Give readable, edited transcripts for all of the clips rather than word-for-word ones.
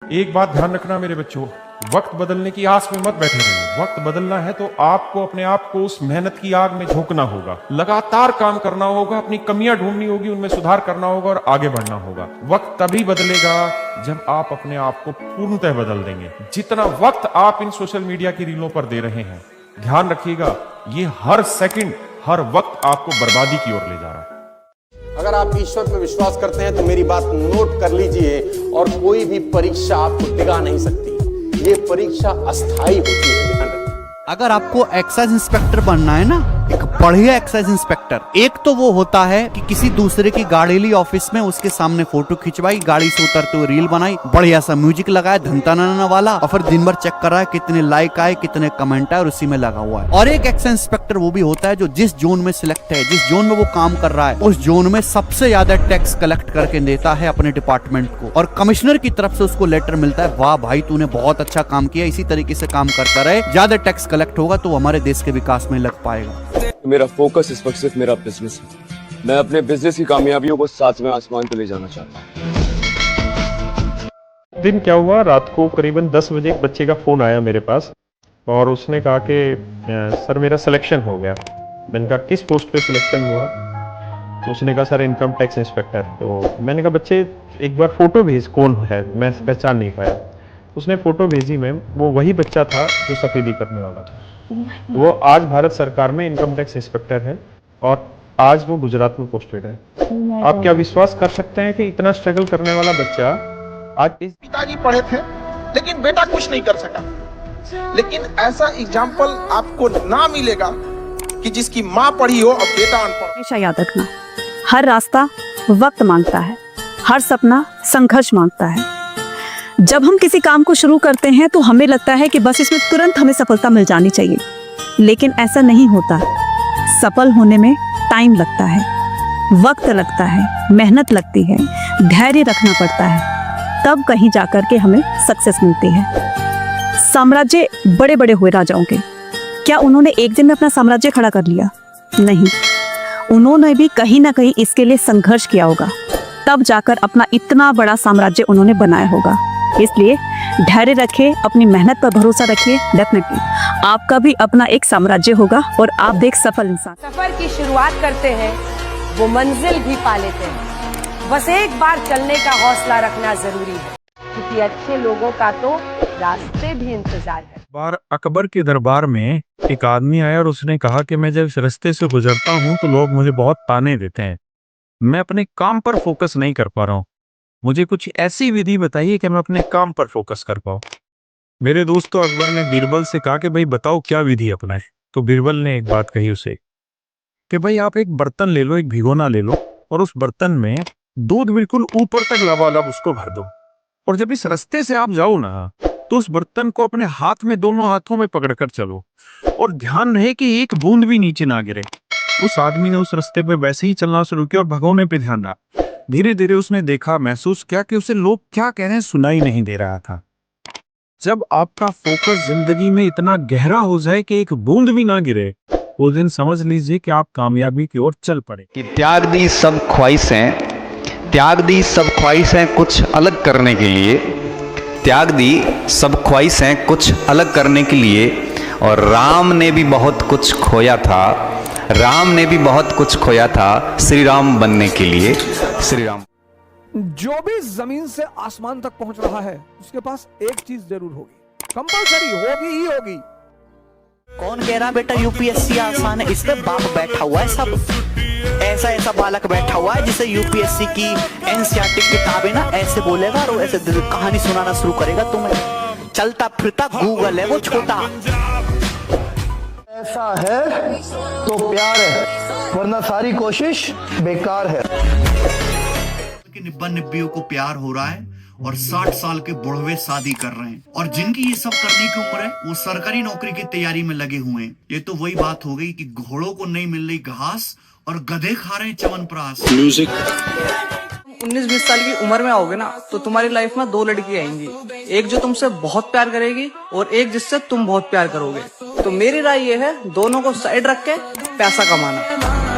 एक बात ध्यान रखना मेरे बच्चों, वक्त बदलने की आस में मत बैठे रहिए। वक्त बदलना है तो आपको अपने आप को उस मेहनत की आग में झोंकना होगा, लगातार काम करना होगा, अपनी कमियां ढूंढनी होगी, उनमें सुधार करना होगा और आगे बढ़ना होगा। वक्त तभी बदलेगा जब आप अपने आप को पूर्णतः बदल देंगे। जितना वक्त आप इन सोशल मीडिया की रीलों पर दे रहे हैं, ध्यान रखिएगा, ये हर सेकंड, हर वक्त आपको बर्बादी की ओर ले जा रहा है। अगर आप ईश्वर पे विश्वास करते हैं तो मेरी बात नोट कर लीजिए, और कोई भी परीक्षा आपको डिगा नहीं सकती। ये परीक्षा अस्थाई होती है, ध्यान रखिए। अगर आपको एक्साइज इंस्पेक्टर बनना है ना, एक बढ़िया एक्साइज इंस्पेक्टर, एक तो वो होता है कि किसी दूसरे की गाड़ी ली ऑफिस में, उसके सामने फोटो खिंचवाई, गाड़ी से उतरते हुए रील बनाई, बढ़िया सा म्यूजिक लगाया धनताना वाला, और फिर दिन भर चेक कर रहा है कितने लाइक आए, कितने कमेंट आए, और उसी में लगा हुआ है। और एक एक्साइज इंस्पेक्टर वो भी होता है जो जिस जोन में सिलेक्ट है, जिस जोन में वो काम कर रहा है, उस जोन में सबसे ज्यादा टैक्स कलेक्ट करके देता है अपने डिपार्टमेंट को, और कमिश्नर की तरफ से उसको लेटर मिलता है, वाह भाई तूने बहुत अच्छा काम किया, इसी तरीके से काम करता रहे, ज्यादा टैक्स कलेक्ट होगा तो हमारे देश के विकास में लग पाएगा। मेरा फोकस इस वक्त सिर्फ मेरा बिजनेस है। मैं अपने बिजनेस की कामयाबियों को सातवें आसमान पे ले जाना चाहता हूँ। दिन क्या हुआ, रात को करीबन 10 बजे एक बच्चे का फोन आया मेरे पास और उसने कहा कि सर मेरा सिलेक्शन हो गया। मैंने कहा किस पोस्ट पे सिलेक्शन हुआ? तो उसने कहा सर इनकम टैक्स इंस्पेक्टर। तो मैंने कहा बच्चे एक बार फोटो भेज, कौन है, मैं पहचान नहीं पाया। उसने फोटो भेजी मैम, वो वही बच्चा था जो सफेदी करने वाला था। वो आज भारत सरकार में इनकम टैक्स इंस्पेक्टर है और आज वो गुजरात में पोस्टेड है। आप क्या विश्वास कर सकते हैं कि इतना स्ट्रगल करने वाला बच्चा आज इस पिताजी पढ़े थे लेकिन बेटा कुछ नहीं कर सका। लेकिन ऐसा एग्जाम्पल आपको ना मिलेगा कि जिसकी माँ पढ़ी हो और बेटा अनपढ़। हमेशा याद रखना, हर रास्ता वक्त मांगता है, हर सपना संघर्ष मांगता है। जब हम किसी काम को शुरू करते हैं तो हमें लगता है कि बस इसमें तुरंत हमें सफलता मिल जानी चाहिए, लेकिन ऐसा नहीं होता। सफल होने में टाइम लगता है, वक्त लगता है, मेहनत लगती है, धैर्य रखना पड़ता है, तब कहीं जाकर के हमें सक्सेस मिलती है। साम्राज्य बड़े बड़े हुए राजाओं के, क्या उन्होंने एक दिन में अपना साम्राज्य खड़ा कर लिया? नहीं, उन्होंने भी कहीं ना कहीं इसके लिए संघर्ष किया होगा, तब जाकर अपना इतना बड़ा साम्राज्य उन्होंने बनाया होगा। इसलिए धैर्य रखिए, अपनी मेहनत पर भरोसा रखिए, डेफिनेटली आपका भी अपना एक साम्राज्य होगा और आप भी एक सफल इंसान। सफर की शुरुआत करते हैं, वो मंजिल भी पा लेते हैं। बस एक बार चलने का हौसला रखना जरूरी है, क्योंकि अच्छे लोगों का तो रास्ते भी इंतजार है। बार अकबर के दरबार में एक आदमी आया और उसने कहा कि मैं जब इस रास्ते से गुजरता हूँ तो लोग मुझे बहुत ताने देते हैं, मैं अपने काम पर फोकस नहीं कर पा रहा हूँ, मुझे कुछ ऐसी विधि बताइए कि मैं अपने काम पर फोकस कर पाऊँ। मेरे दोस्तों, अकबर ने बीरबल से कहा कि भाई बताओ क्या विधि अपनाए। तो बीरबल ने एक बात कही उसे कि भाई आप एक बर्तन ले लो, एक भिगोना ले लो, और उस बर्तन में दूध बिल्कुल ऊपर तक लबालब उसको भर दो, और जब इस रास्ते से आप जाओ ना तो उस बर्तन को अपने हाथ में, दोनों हाथों में पकड़कर चलो, और ध्यान रहे कि एक बूंद भी नीचे ना गिरे। उस आदमी ने उस रास्ते पे वैसे ही चलना शुरू किया और भगोने पे ध्यान रहा। धीरे धीरे उसने देखा, महसूस किया कि उसे लोग क्या कह रहे हैं सुनाई नहीं दे रहा था। जब आपका फोकस जिंदगी में इतना गहरा हो जाए कि एक बूंद भी ना गिरे, उस दिन समझ लीजिए कि आप कामयाबी की ओर चल पड़े। कि त्याग दी सब ख्वाहिशें, त्याग दी सब ख्वाहिशें कुछ अलग करने के लिए, त्याग दी सब ख्वाहिशें कुछ अलग करने के लिए, और राम ने भी बहुत कुछ खोया था, राम ने भी बहुत कुछ खोया था श्री राम बनने के लिए। श्री राम। जो भी जमीन से आसमान तक पहुंच रहा है उसके पास एक चीज जरूर होगी, कंपलसरी होगी ही होगी। कौन कह रहा बेटा यूपीएससी आसान है? इसमें बाप बैठा हुआ है, सब ऐसा ऐसा बालक बैठा हुआ है जिसे यूपीएससी की एनसीईआरटी किताबें ना ऐसे बोलेगा और ऐसे कहानी सुनाना शुरू करेगा तुम्हें। चलता फिरता गूगल है वो छोटा। ऐसा है तो प्यार है, वरना सारी कोशिश बेकार है। निब्बा निब्बियों को प्यार हो रहा है और 60 साल के बुढ़वे शादी कर रहे हैं, और जिनकी ये सब करने की उम्र है वो सरकारी नौकरी की तैयारी में लगे हुए हैं। ये तो वही बात हो गई कि घोड़ों को नहीं मिल रही घास और गधे खा रहे हैं च्यवनप्राश। म्यूजिक। 19-20 साल की उम्र में आओगे ना तो तुम्हारी लाइफ में 2 लड़की आएंगी, एक जो तुमसे बहुत प्यार करेगी और एक जिससे तुम बहुत प्यार करोगे। तो मेरी राय ये है, दोनों को साइड रख के पैसा कमाना।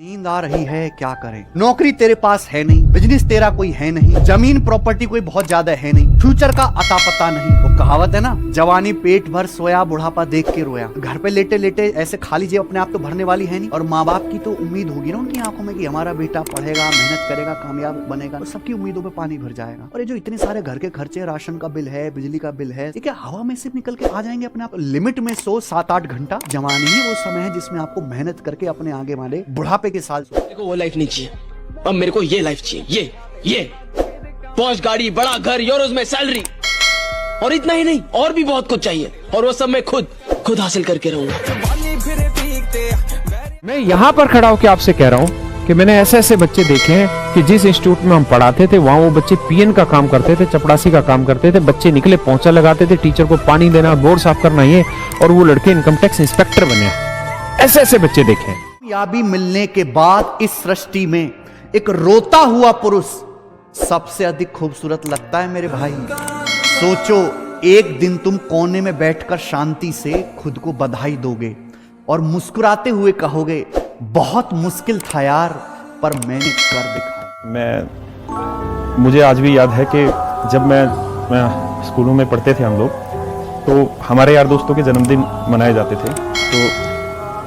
नींद आ रही है, क्या करें? नौकरी तेरे पास है नहीं, बिजनेस तेरा कोई है नहीं, जमीन प्रॉपर्टी कोई बहुत ज्यादा है नहीं, फ्यूचर का अता पता नहीं। वो कहावत है ना, जवानी पेट भर सोया बुढ़ापा देख के रोया। घर पे लेटे लेटे ऐसे खाली जेब अपने आप तो भरने वाली है नहीं, और माँ बाप की तो उम्मीद होगी ना उनकी आंखों में कि हमारा बेटा पढ़ेगा, मेहनत करेगा, कामयाब बनेगा, तो सबकी उम्मीदों पे पानी भर जाएगा। और ये जो इतने सारे घर के खर्चे, राशन का बिल है, बिजली का बिल है, ये क्या हवा में से निकल के आ जाएंगे अपने आप? लिमिट में सो 7-8 घंटा। जवानी ही वो समय है जिसमें आपको मेहनत करके अपने आगे वाले बुढ़ापे के साथ। मेरे को वो लाइफ नहीं चाहिए, अब मेरे को ये लाइफ चाहिए, ये पॉश गाड़ी, बड़ा घर, यूरोज में सैलरी, और इतना ही नहीं और भी बहुत कुछ चाहिए, और वो सब मैं खुद हासिल करके रहूंगा। मैं यहाँ पर खड़ा होकर आपसे कह रहा हूँ कि मैंने ऐसे ऐसे बच्चे देखे हैं कि जिस इंस्टीट्यूट में हम पढ़ाते थे वहाँ वो बच्चे पीएन का काम करते थे, चपड़ासी का काम करते थे, बच्चे निकले पोंछा लगाते थे, टीचर को पानी देना, बोर्ड साफ करना, ये, और वो लड़के इनकम टैक्स इंस्पेक्टर बने। ऐसे ऐसे बच्चे देखे। कामयाबी मिलने के बाद इस सृष्टि में एक रोता हुआ पुरुष सबसे अधिक खूबसूरत लगता है मेरे भाई। सोचो, एक दिन तुम कोने में बैठकर शांति से खुद को बधाई दोगे और मुस्कुराते हुए कहोगे, बहुत मुश्किल था यार, पर मैंने कर दिखाया। मुझे आज भी याद है कि जब मैं स्कूलों में पढ़ते थे हम लोग, तो हमारे यार दोस्तों के जन्मदिन मनाए जाते थे, तो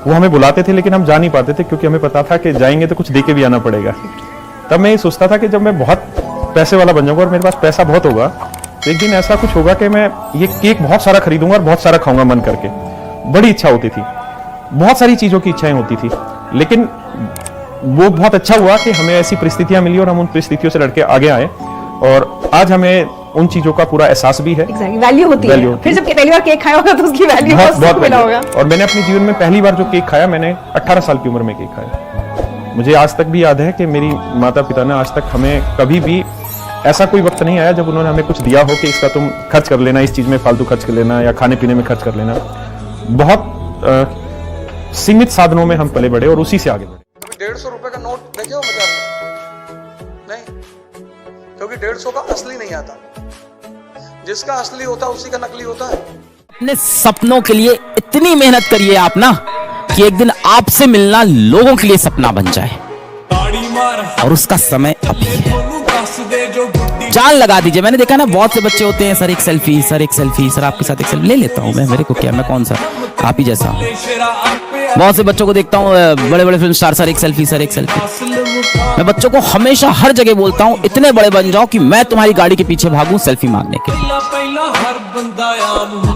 वो हमें बुलाते थे, लेकिन हम जा नहीं पाते थे क्योंकि हमें पता था कि जाएंगे तो कुछ दे के भी आना पड़ेगा। तब मैं ये सोचता था कि जब मैं बहुत पैसे वाला बन जाऊंगा और मेरे पास पैसा बहुत होगा, तो एक दिन ऐसा कुछ होगा कि मैं ये केक बहुत सारा खरीदूंगा और बहुत सारा खाऊंगा मन करके। बड़ी इच्छा होती थी, बहुत सारी चीजों की इच्छाएं होती थी, लेकिन वो बहुत अच्छा हुआ कि हमें ऐसी परिस्थितियां मिली और हम उन परिस्थितियों से लड़के आगे आए, और आज हमें उन चीजों का पूरा एहसास भी है। वैल्यू होती है। फिर जब पहली बार केक खाया होगा तो उसकी वैल्यू बहुत मिला होगा। और मैंने अपने जीवन में पहली बार जो केक खाया, मैंने 18 साल की उम्र में केक खाया। मुझे आज तक भी याद है कि मेरी माता पिता ने आज तक हमें कभी भी ऐसा कोई वक्त नहीं आया जब उन्होंने हमें कुछ दिया हो कि इसका तुम खर्च कर लेना, इस चीज में फालतू खर्च कर लेना या खाने पीने में खर्च कर लेना। बहुत सीमित साधनों में हम पले बढ़े और उसी से आगे बढ़े। 150 रुपए का नोट देखे हो बाजार में? नहीं, क्योंकि 150 का असली नहीं आता, जिसका असली होता है उसी का नकली होता है। अपने सपनों के लिए इतनी मेहनत करिए आप ना, कि एक दिन आपसे मिलना लोगों के लिए सपना बन जाए, और उसका समय अभी है। जान लगा दीजिए। मैंने देखा ना, बहुत से बच्चे होते हैं, सर एक सेल्फी, सर एक सेल्फी, सर आपके साथ एक सेल्फी ले लेता हूँ मैं, मेरे को क्या, मैं कौन सा आप ही जैसा। बहुत से बच्चों को देखता हूँ, बड़े बड़े फिल्म स्टार, सर एक सेल्फी, सर एक सेल्फी। मैं बच्चों को हमेशा हर जगह बोलता हूँ, इतने बड़े बन जाओ कि मैं तुम्हारी गाड़ी के पीछे भागूं सेल्फी मांगने के लिए।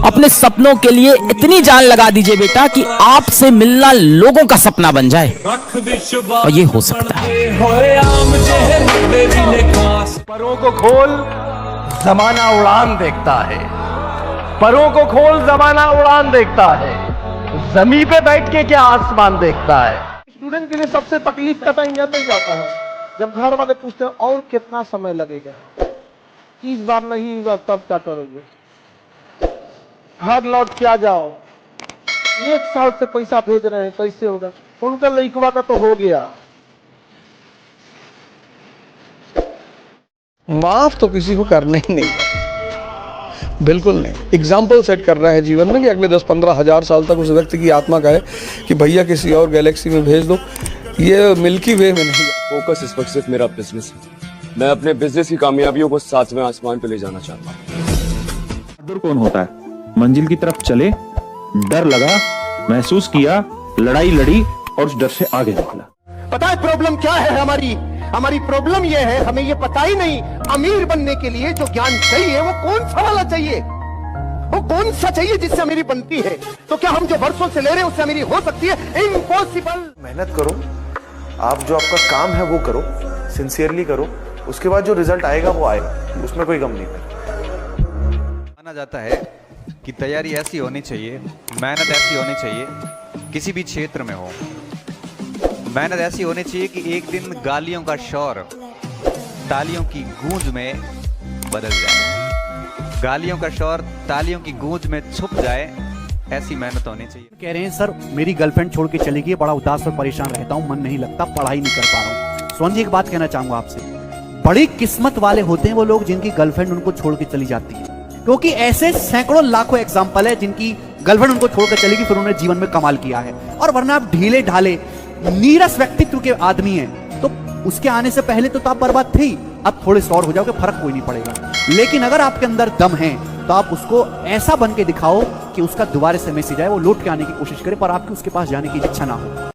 अपने सपनों के लिए इतनी जान लगा दीजिए बेटा कि आपसे मिलना लोगों का सपना बन जाए, और ये हो सकता है। परों को खोल, जमाना उड़ान देखता है। परों को खोल, जमाना उड़ान देखता है। जमीन पे बैठ के क्या आसमान देखता है। स्टूडेंट के लिए सबसे तकलीफ का टाइम याद नहीं जाता है जब घर वाले पूछते हैं और कितना समय लगेगा, इस बार नहीं हुआ तब क्या करोगे, घर लौट के आ जाओ, 1 साल से पैसा भेज रहे हैं, कैसे होगा? उनका लइकवा का तो हो गया। माफ तो किसी को करना ही नहीं, बिल्कुल नहीं। एग्जाम्पल सेट कर रहा है जीवन में कि अगले 10-15 हजार साल तक उस व्यक्ति की आत्मा का है कि भैया किसी और गैलेक्सी में भेज दो, ये मिल्की वे में नहीं। फोकस इस वक्त सिर्फ मेरा बिजनेस है। मैं अपने बिजनेस की कामयाबियों को 7वें आसमान पे ले जाना चाहता हूँ। बहादुर कौन होता है? मंजिल की तरफ चले, डर लगा, महसूस किया, लड़ाई लड़ी और उस डर से आगे निकला। पता है प्रॉब्लम क्या है हमारी प्रॉब्लम ये है, हमें ये पता ही नहीं अमीर बनने के लिए जो ज्ञान चाहिए वो कौन सा वाला चाहिए, वो कौन सा चाहिए जिससे अमीरी बनती है। तो क्या हम जो वर्षों से ले रहे हैं उससे अमीरी हो सकती है? इम्पॉसिबल। मेहनत करो, आप जो आपका काम है वो करो, सिंसियरली करो, उसके बाद जो रिजल्ट आएगा वो आएगा, उसमें कोई गम नहीं है। माना जाता है कि तैयारी ऐसी होनी चाहिए, मेहनत ऐसी होनी चाहिए, किसी भी क्षेत्र में हो, मेहनत ऐसी होनी चाहिए कि एक दिन गालियों का शोर तालियों की गूंज में बदल जाए, गालियों का शोर तालियों की गूंज में छुप जाए, ऐसी मेहनत होनी चाहिए। कह रहे हैं सर मेरी गर्लफ्रेंड छोड़ के चली गई, बड़ा उदास और परेशान रहता हूँ, मन नहीं लगता, पढ़ाई नहीं कर पा रहा हूँ। सोहन जी एक बात कहना चाहूंगा आपसे, बड़ी किस्मत वाले होते हैं वो लोग जिनकी गर्लफ्रेंड उनको छोड़ के चली जाती है, क्योंकि ऐसे सैकड़ों लाखों एग्जाम्पल है जिनकी गर्लफ्रेंड उनको छोड़कर चली गई, फिर उन्होंने जीवन में कमाल किया है। और वरना आप ढीले ढाले नीरस व्यक्तित्व के आदमी हैं तो उसके आने से पहले तो आप बर्बाद थे ही, अब थोड़े से और हो जाओगे, फर्क कोई नहीं पड़ेगा। लेकिन अगर आपके अंदर दम है तो आप उसको ऐसा बन के दिखाओ कि उसका दोबारा से मैसेज आए, वो लौट के आने की कोशिश करे, पर आपकी उसके पास जाने की इच्छा ना हो।